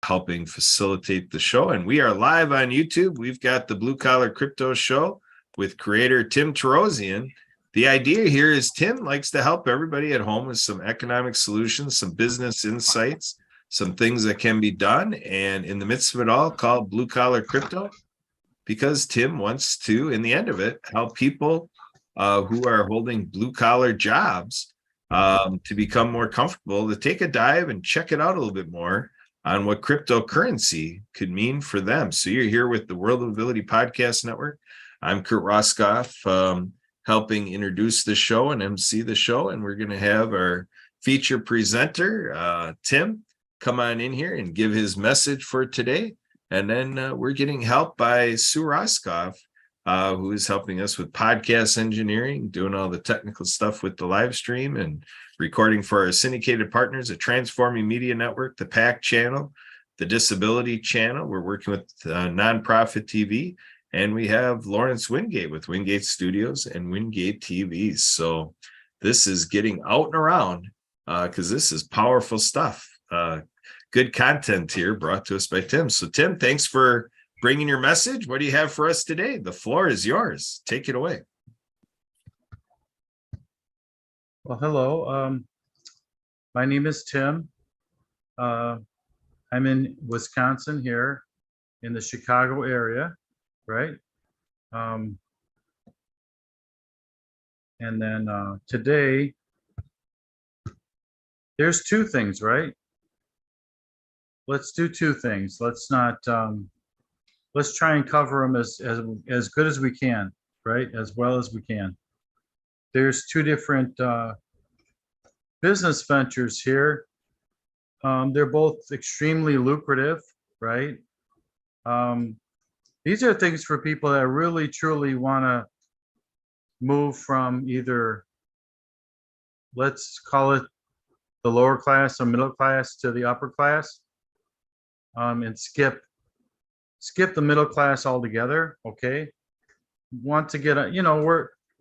helping facilitate the show. And we are live on YouTube. We've got the Blue Collar Crypto Show with creator Tim Torosian. The idea here is Tim likes to help everybody at home with some economic solutions, some business insights, some things that can be done. And in the midst of it all, called Blue Collar Crypto, because Tim wants to, in the end of it, help people who are holding blue collar jobs to become more comfortable, to take a dive and check it out a little bit more on what cryptocurrency could mean for them. So you're here with the World of Ability Podcast Network. I'm Kurt Roskoff, helping introduce the show and MC the show. And we're going to have our feature presenter, Tim, come on in here and give his message for today. And then we're getting help by Sue Roskoff, who is helping us with podcast engineering, doing all the technical stuff with the live stream and recording for our syndicated partners, the Transforming Media Network, the PAC channel, the Disability channel. We're working with Nonprofit TV, and we have Lawrence Wingate with Wingate Studios and Wingate TV. So this is getting out and around because this is powerful stuff. Good content here brought to us by Tim. So Tim, thanks for bringing your message. What do you have for us today? The floor is yours. Take it away. Well, hello. My name is Tim. I'm in Wisconsin here in the Chicago area, right? And then today, there's two things, right? Let's do two things. Let's not, let's try and cover them as good as we can, right? As well as we can. There's two different business ventures here. They're both extremely lucrative, right? These are things for people that really, truly want to move from either, let's call it the lower class or middle class to the upper class, and skip the middle class altogether. Okay, want to get a,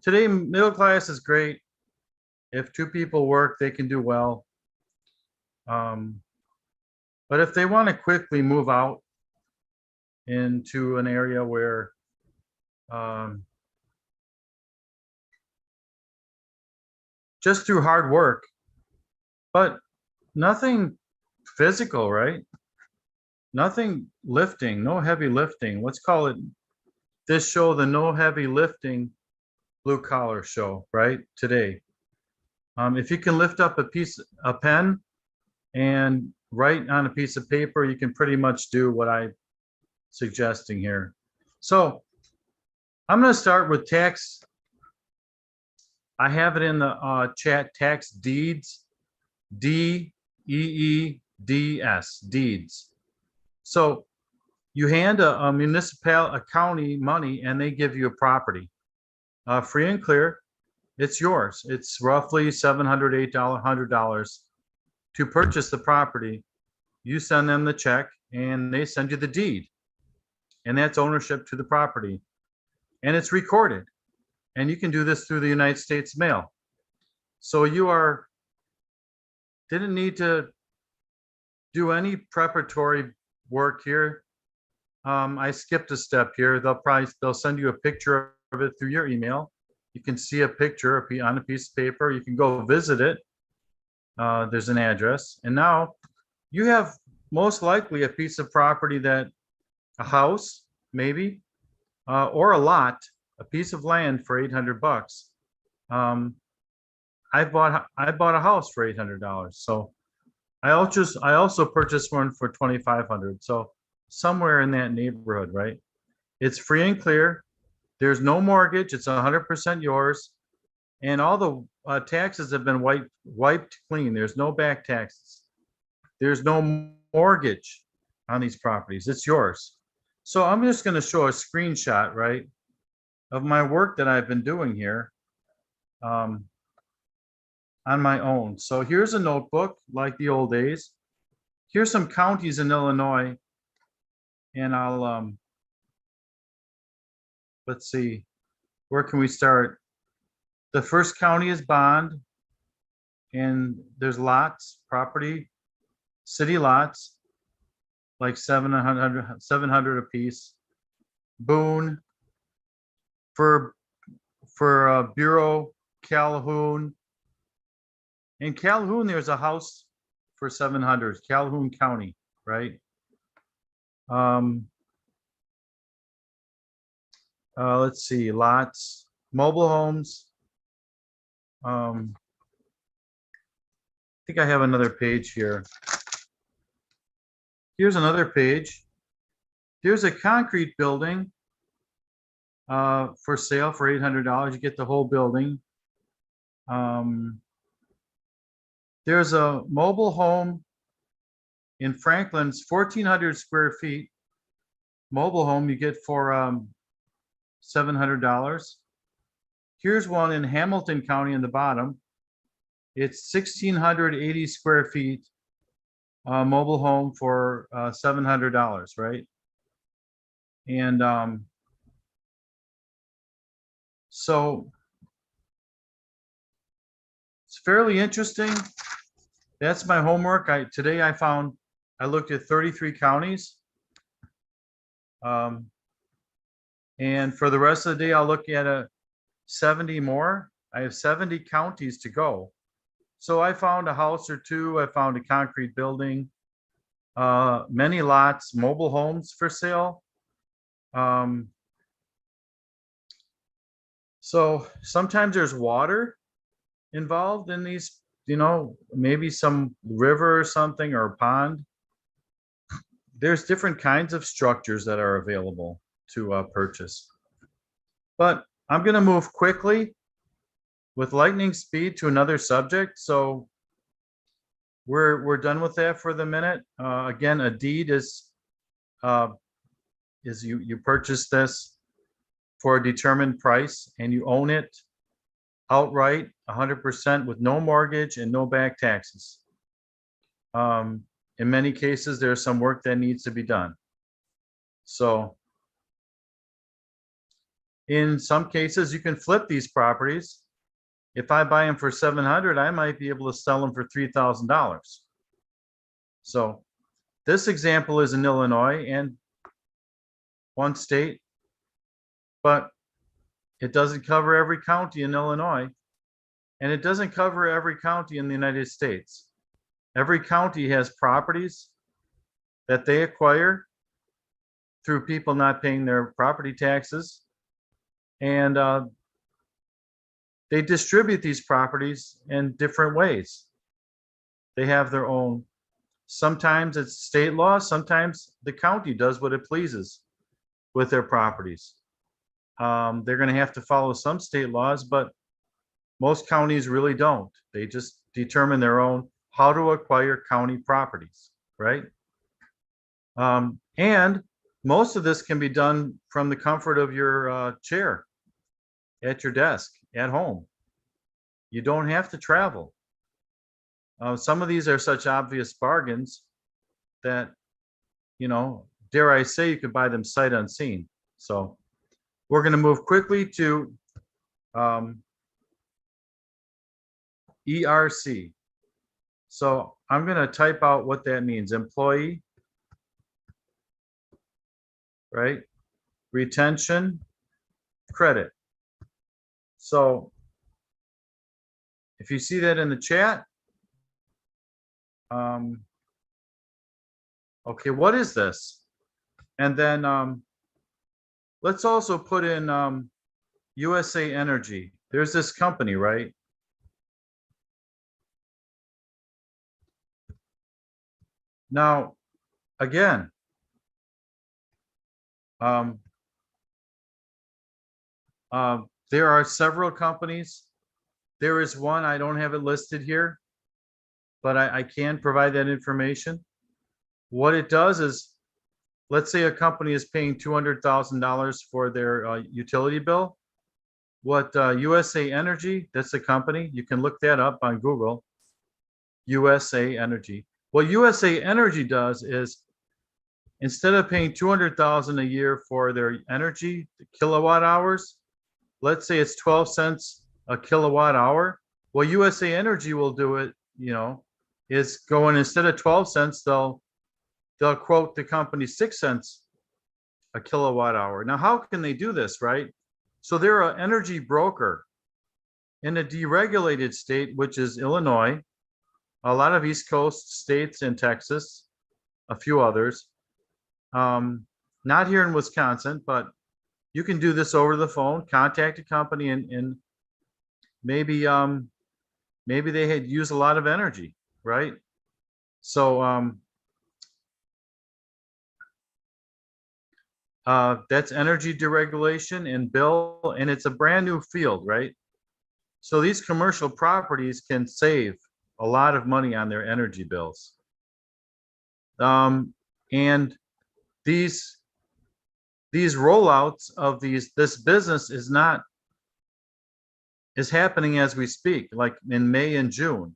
today middle class is great. If two people work, they can do well. But if they want to quickly move out into an area where just through hard work, but nothing physical, right? Nothing lifting, no heavy lifting. Let's call it this show the No Heavy Lifting Blue Collar Show, right? Today. If you can lift up a pen and write on a piece of paper, you can pretty much do what I'm suggesting here. So I'm going to start with tax. I have it in the chat, tax deeds, D-E-E-D-S, deeds. So you hand a county money and they give you a property, free and clear. It's yours. It's roughly $700, $800 to purchase the property. You send them the check and they send you the deed, and that's ownership to the property, and it's recorded. And you can do this through the United States mail. So you didn't need to do any preparatory work here. I skipped a step here. They'll send you a picture of it through your email. You can see a picture on a piece of paper. You can go visit it. There's an address. And now you have most likely a piece of property, a house maybe, or a lot, a piece of land for $800. I bought a house for $800. So I also purchased one for $2,500. So somewhere in that neighborhood, right? It's free and clear. There's no mortgage. It's 100% yours. And all the taxes have been wiped clean. There's no back taxes. There's no mortgage on these properties. It's yours. So I'm just going to show a screenshot, right, of my work that I've been doing here on my own. So here's a notebook like the old days. Here's some counties in Illinois. And I'll, let's see, where can we start? The first county is Bond, and there's lots, property, city lots. like 700 a piece. Boone for Bureau, Calhoun. In Calhoun, there's a house for 700, Calhoun County, right? Let's see, lots, mobile homes. I think I have another page here. Here's another page. Here's a concrete building for sale for $800. You get the whole building. There's a mobile home in Franklin's 1,400 square feet. Mobile home you get for $700. Here's one in Hamilton County in the bottom. It's 1,680 square feet. Mobile home for $700, right? And so it's fairly interesting. That's my homework. Today I looked at 33 counties. And for the rest of the day, I'll look at 70 more. I have 70 counties to go. So I found a house or two. I found a concrete building, many lots, mobile homes for sale. So sometimes there's water involved in these, maybe some river or something or pond. There's different kinds of structures that are available to purchase. But I'm going to move quickly with lightning speed to another subject. So we're done with that for the minute. Again, a deed is you purchase this for a determined price and you own it outright 100% with no mortgage and no back taxes. In many cases, there's some work that needs to be done. So in some cases, you can flip these properties. If I buy them for $700, I might be able to sell them for $3,000. So this example is in Illinois and one state, but it doesn't cover every county in Illinois, and it doesn't cover every county in the United States. Every county has properties that they acquire through people not paying their property taxes, and they distribute these properties in different ways. They have their own. Sometimes it's state law, sometimes the county does what it pleases with their properties. They're going to have to follow some state laws, but most counties really don't. They just determine their own how to acquire county properties, right? And most of this can be done from the comfort of your chair at your desk at home. You don't have to travel. Some of these are such obvious bargains that, dare I say, you could buy them sight unseen. So we're going to move quickly to ERC. So I'm going to type out what that means. Employee, right? Retention, credit. So if you see that in the chat, okay, what is this? And then let's also put in USA Energy. There's this company, right? Now, again, there are several companies. There is one, I don't have it listed here, but I can provide that information. What it does is, let's say a company is paying $200,000 for their utility bill. What USA Energy, that's the company, you can look that up on Google, USA Energy. What USA Energy does is, instead of paying $200,000 a year for their energy, the kilowatt hours, let's say it's 12 cents a kilowatt hour. Well, USA Energy will do it, is going, instead of 12 cents, they'll they'll quote the company 6 cents a kilowatt hour. Now, how can they do this, right? So they're an energy broker in a deregulated state, which is Illinois, a lot of East Coast states and Texas, a few others. Not here in Wisconsin, but you can do this over the phone, contact a company and maybe maybe they had used a lot of energy, right? So that's energy deregulation and bill, and it's a brand new field, right? So these commercial properties can save a lot of money on their energy bills. And these rollouts of this business is happening as we speak, like in May and June.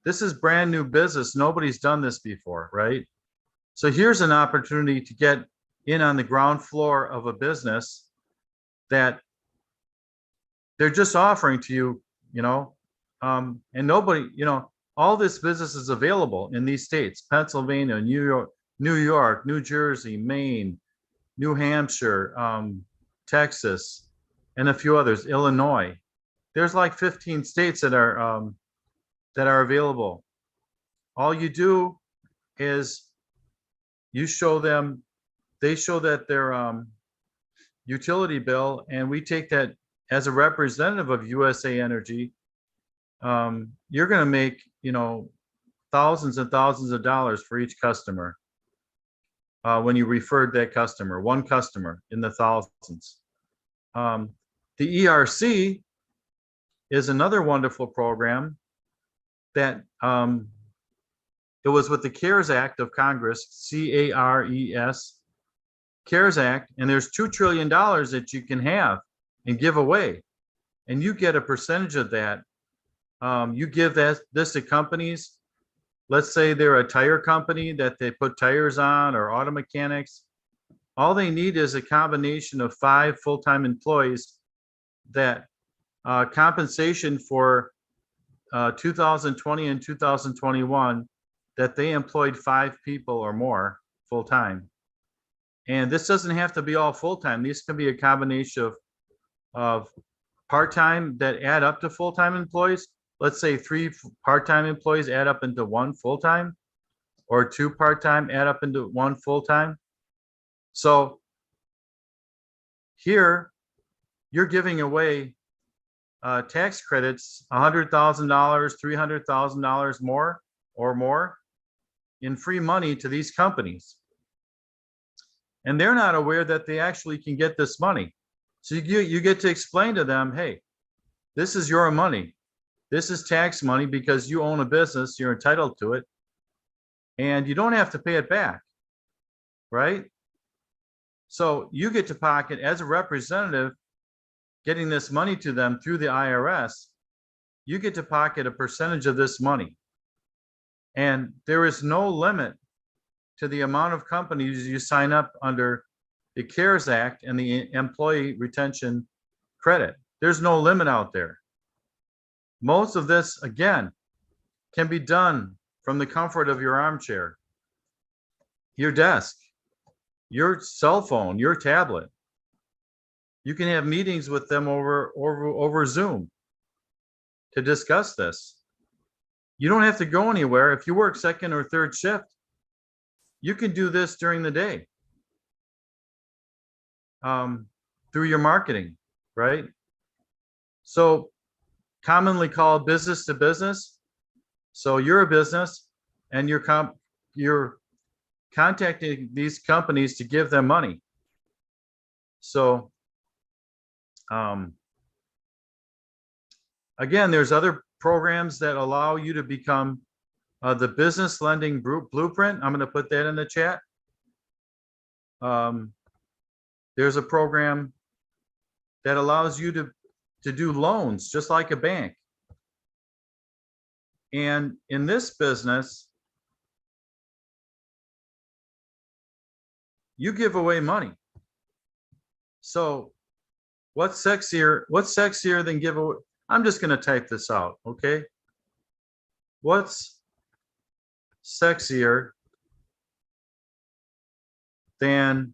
This is brand new business. Nobody's done this before, right? So here's an opportunity to get in on the ground floor of a business that they're just offering to you, and nobody, all this business is available in these states: Pennsylvania, New York, New Jersey, Maine, New Hampshire, Texas, and a few others, Illinois. There's like 15 states that are available. All you do is you show them, they show that their utility bill, and we take that as a representative of USA Energy. You're going to make, thousands and thousands of dollars for each customer when you referred that customer, one customer in the thousands. The ERC is another wonderful program that it was with the CARES Act of Congress, CARES, CARES Act, and there's $2 trillion that you can have and give away, and you get a percentage of that. You give this to companies. Let's say they're a tire company that they put tires on, or auto mechanics. All they need is a combination of 5 full-time employees that compensation for 2020 and 2021 that they employed 5 people or more full-time. And this doesn't have to be all full-time. These can be a combination of part-time that add up to full-time employees. Let's say 3 part-time employees add up into 1 full-time, or 2 part-time add up into 1 full-time. So here you're giving away tax credits, $100,000, $300,000 more or more in free money to these companies. And they're not aware that they actually can get this money. So you get to explain to them, hey, this is your money. This is tax money because you own a business, you're entitled to it, and you don't have to pay it back, right? So you get to pocket, as a representative, getting this money to them through the IRS, you get to pocket a percentage of this money. And there is no limit to the amount of companies you sign up under the CARES Act and the Employee Retention Credit. There's no limit out there. Most of this, again, can be done from the comfort of your armchair, your desk, your cell phone, your tablet. You can have meetings with them over Zoom to discuss this. You don't have to go anywhere. If you work second or third shift, you can do this during the day through your marketing, right? So commonly called business to business. So you're a business and you're contacting these companies to give them money. So again, there's other programs that allow you to become the business lending blueprint. I'm going to put that in the chat. There's a program that allows you to do loans just like a bank. And in this business, you give away money. So what's sexier than give away? I'm just going to type this out, okay? What's sexier than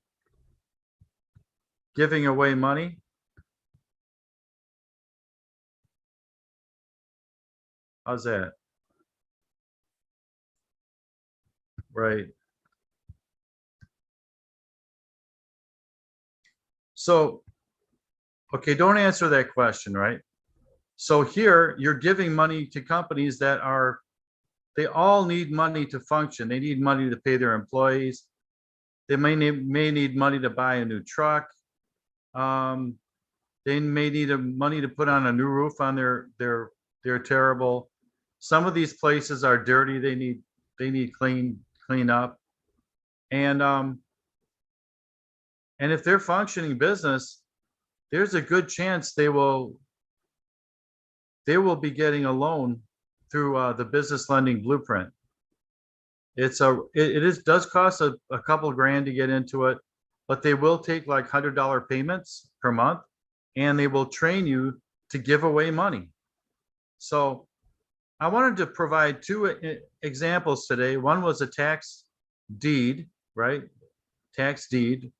giving away money? How's that? Right. So, okay, don't answer that question, right? So here you're giving money to companies that are, they all need money to function. They need money to pay their employees. They may need money to buy a new truck. They may need money to put on a new roof on their terrible. Some of these places are dirty. They need clean up. And if they're functioning business, there's a good chance they will be getting a loan through the business lending blueprint. It does cost a couple grand to get into it, but they will take like $100 payments per month, and they will train you to give away money. So I wanted to provide two examples today. One was a tax deed, right? Tax deed,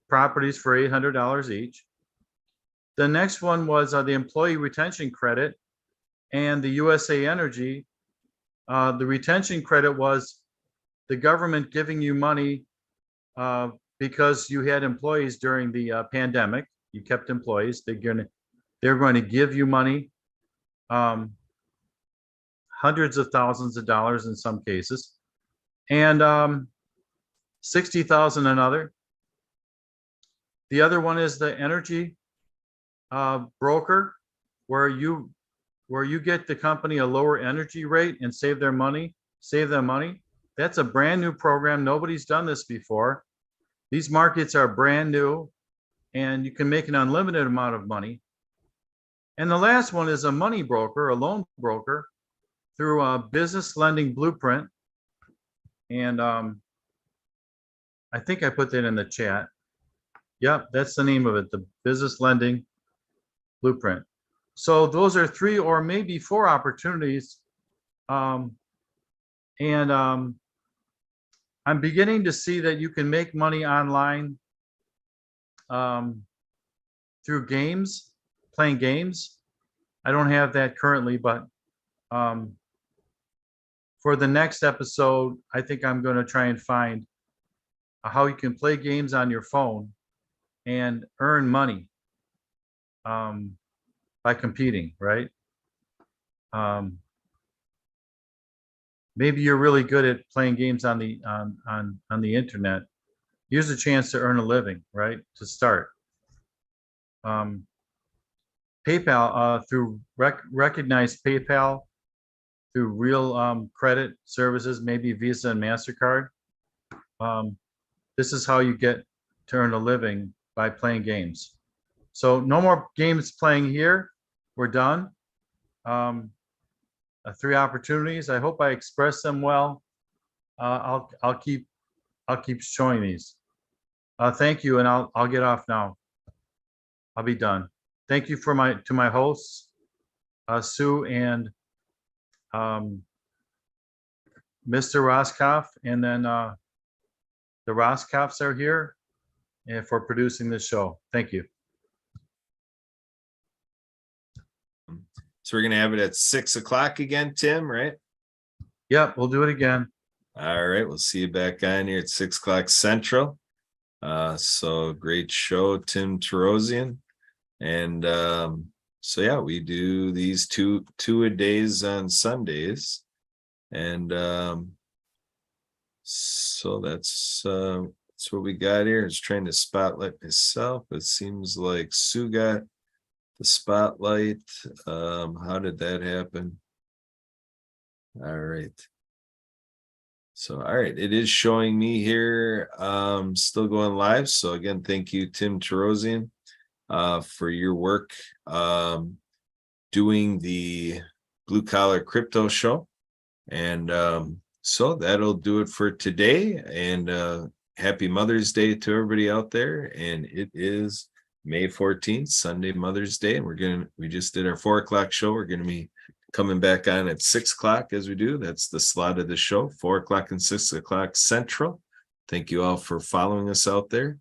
properties for $800 each. The next one was the employee retention credit and the USA Energy. The retention credit was the government giving you money because you had employees during the pandemic. You kept employees. They're going to give you money, hundreds of thousands of dollars in some cases, and 60,000 another. The other one is the energy broker, where you get the company a lower energy rate and save them money. That's a brand new program. Nobody's done this before. These markets are brand new, and you can make an unlimited amount of money. And the last one is a money broker, a loan broker, through a business lending blueprint. And I think I put that in the chat. Yep, that's the name of it, the business lending blueprint. So those are 3 or maybe 4 opportunities. I'm beginning to see that you can make money online through games, playing games. I don't have that currently, but for the next episode, I think I'm going to try and find how you can play games on your phone and earn money by competing, right? Maybe you're really good at playing games on the internet. Here's a chance to earn a living, right? To start. PayPal, through recognized PayPal, through real credit services, maybe Visa and MasterCard. This is how you get to earn a living, by playing games. So no more games playing here. We're done. 3 opportunities. I hope I expressed them well. I'll keep showing these. Thank you, and I'll get off now. I'll be done. Thank you to my hosts, Sue and Mr. Roscoff, and then the Roscoffs are here and for producing this show. Thank you. So we're going to have it at 6 o'clock again, Tim, right? Yep, we'll do it again. All right. We'll see you back on here at 6 o'clock Central. So great show, Tim Torosian. And so, yeah, we do these two-a-days on Sundays. And so that's what we got here. Is trying to spotlight myself. It seems like Sue got the spotlight. How did that happen? All right. So, all right, it is showing me here, still going live. So again, thank you, Tim Torosian, for your work doing the Blue Collar Crypto Show. And so that'll do it for today. And happy Mother's Day to everybody out there. And it is May 14th, Sunday, Mother's Day. And we just did our 4 o'clock show. We're going to be coming back on at 6 o'clock as we do. That's the slot of the show, 4 o'clock and 6 o'clock Central. Thank you all for following us out there.